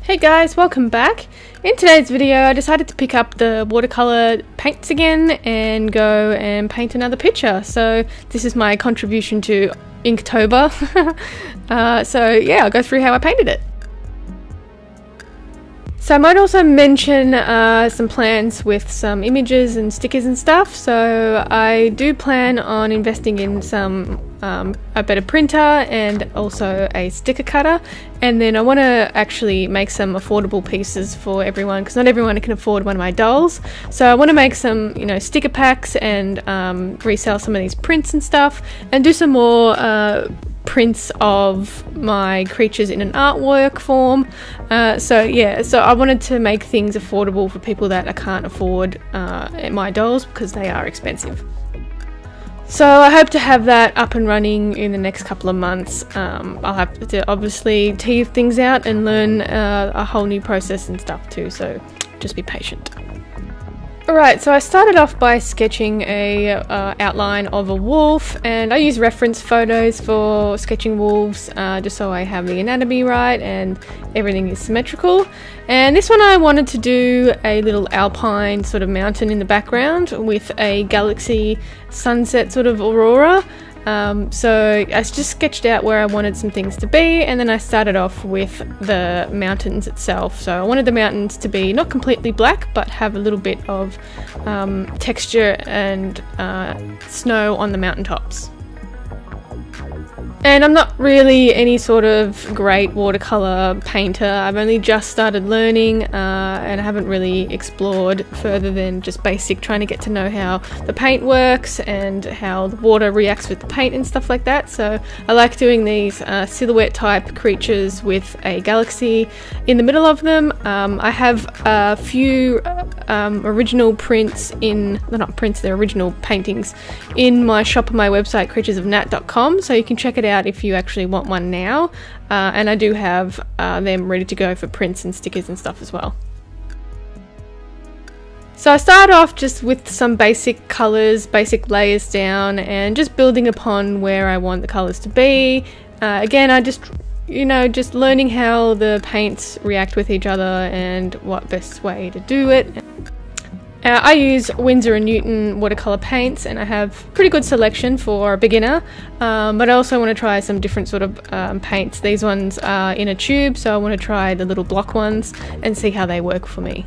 Hey guys, welcome back. In today's video I decided to pick up the watercolor paints again and go and paint another picture. So this is my contribution to Inktober. So yeah, I'll go through how I painted it. So I might also mention some plans with some images and stickers and stuff. So I do plan on investing in a better printer and also a sticker cutter, and then I want to actually make some affordable pieces for everyone, because not everyone can afford one of my dolls. So I want to make some, sticker packs and resell some of these prints and stuff, and do some more prints of my creatures in an artwork form. So I wanted to make things affordable for people that can't afford my dolls, because they are expensive. So I hope to have that up and running in the next couple of months. I'll have to obviously tease things out and learn a whole new process and stuff too, so just be patient. Alright, so I started off by sketching a outline of a wolf, and I use reference photos for sketching wolves, just so I have the anatomy right and everything is symmetrical. And this one I wanted to do a little alpine sort of mountain in the background with a galaxy sunset sort of aurora. So I just sketched out where I wanted some things to be, and then I started off with the mountains itself. So I wanted the mountains to be not completely black, but have a little bit of texture and snow on the mountaintops. And I'm not really any sort of great watercolor painter. I've only just started learning and I haven't really explored further than just basic, trying to get to know how the paint works and how the water reacts with the paint and stuff like that. So I like doing these silhouette type creatures with a galaxy in the middle of them. I have a few original prints they're original paintings in my shop on my website, creaturesofnat.com, so you can check it out if you actually want one now, and I do have them ready to go for prints and stickers and stuff as well. So I started off just with some basic colours, basic layers down, and just building upon where I want the colours to be. Again, I just learning how the paints react with each other and what best way to do it. I use Winsor & Newton watercolour paints, and I have pretty good selection for a beginner, but I also want to try some different sort of paints. These ones are in a tube, so I want to try the little block ones and see how they work for me.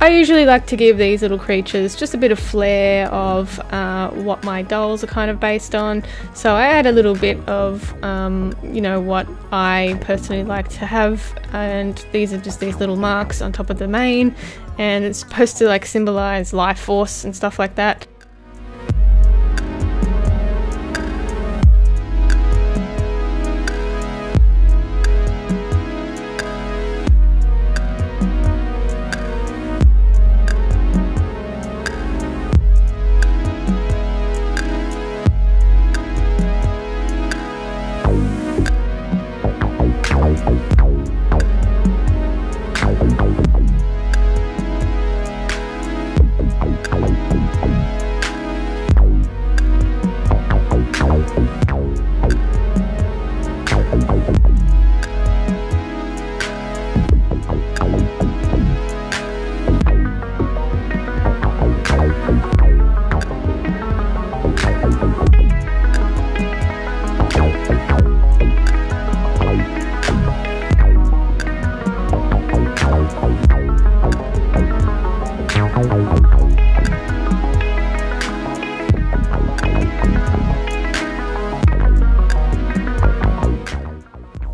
I usually like to give these little creatures just a bit of flair of what my dolls are kind of based on. So I add a little bit of, you know, what I personally like to have, and these are just these little marks on top of the mane, and it's supposed to like symbolize life force and stuff like that.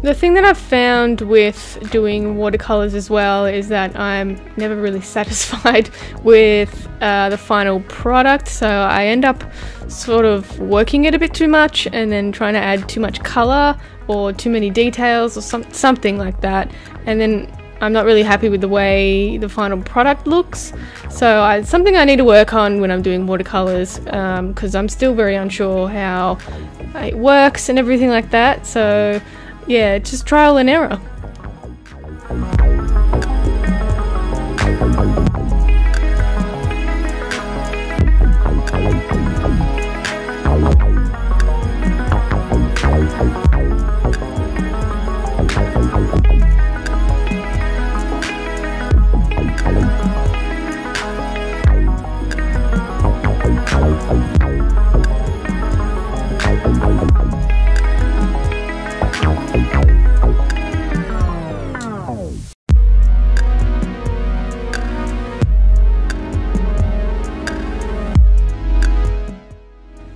The thing that I've found with doing watercolors as well is that I'm never really satisfied with the final product, so I end up sort of working it a bit too much and then trying to add too much color or too many details or something like that, and then I'm not really happy with the way the final product looks. So it's something I need to work on when I'm doing watercolors, because I'm still very unsure how it works and everything like that. So yeah, just trial and error.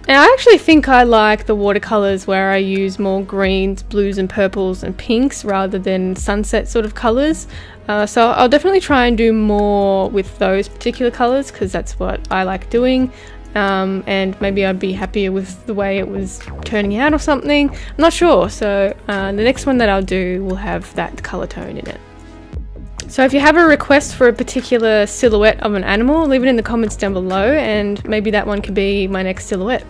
And I actually think I like the watercolors where I use more greens, blues and purples and pinks rather than sunset sort of colors. So I'll definitely try and do more with those particular colors because that's what I like doing. And maybe I'd be happier with the way it was turning out or something. I'm not sure. So the next one that I'll do will have that color tone in it. So if you have a request for a particular silhouette of an animal, leave it in the comments down below and maybe that one could be my next silhouette.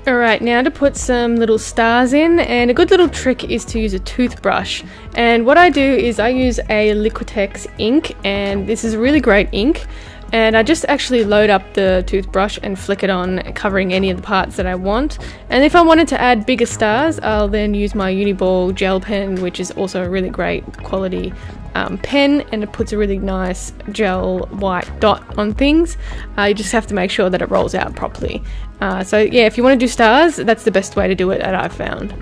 Alright, now to put some little stars in, and a good little trick is to use a toothbrush. And what I do is I use a Liquitex ink, and this is a really great ink. And I just actually load up the toothbrush and flick it on, covering any of the parts that I want. And if I wanted to add bigger stars, I'll then use my Uniball gel pen, which is also a really great quality pen, and it puts a really nice gel white dot on things. You just have to make sure that it rolls out properly. So yeah, if you want to do stars, that's the best way to do it that I've found.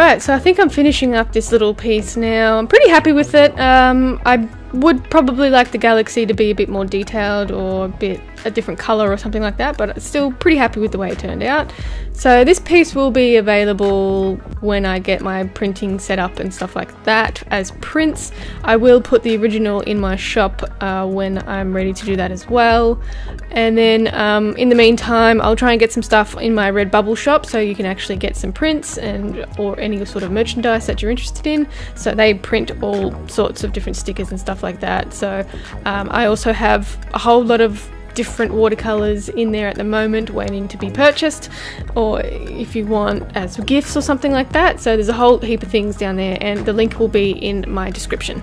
Alright, so I think I'm finishing up this little piece now. I'm pretty happy with it. I would probably like the galaxy to be a bit more detailed or a different color or something like that, but still pretty happy with the way it turned out. So this piece will be available when I get my printing set up and stuff like that as prints. I will put the original in my shop when I'm ready to do that as well. And then in the meantime, I'll try and get some stuff in my Redbubble shop so you can actually get some prints or any sort of merchandise that you're interested in. So they print all sorts of different stickers and stuff like that. So I also have a whole lot of different watercolors in there at the moment waiting to be purchased, or if you want as gifts or something like that. So there's a whole heap of things down there, and the link will be in my description.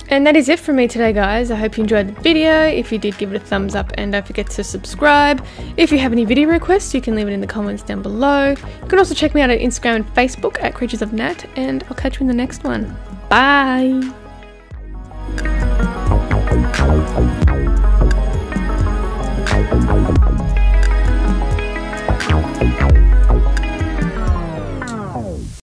And that is it from me today, guys. I hope you enjoyed the video. If you did, give it a thumbs up and don't forget to subscribe. If you have any video requests, you can leave it in the comments down below. You can also check me out on Instagram and Facebook at Creatures of Nat, and I'll catch you in the next one. Bye!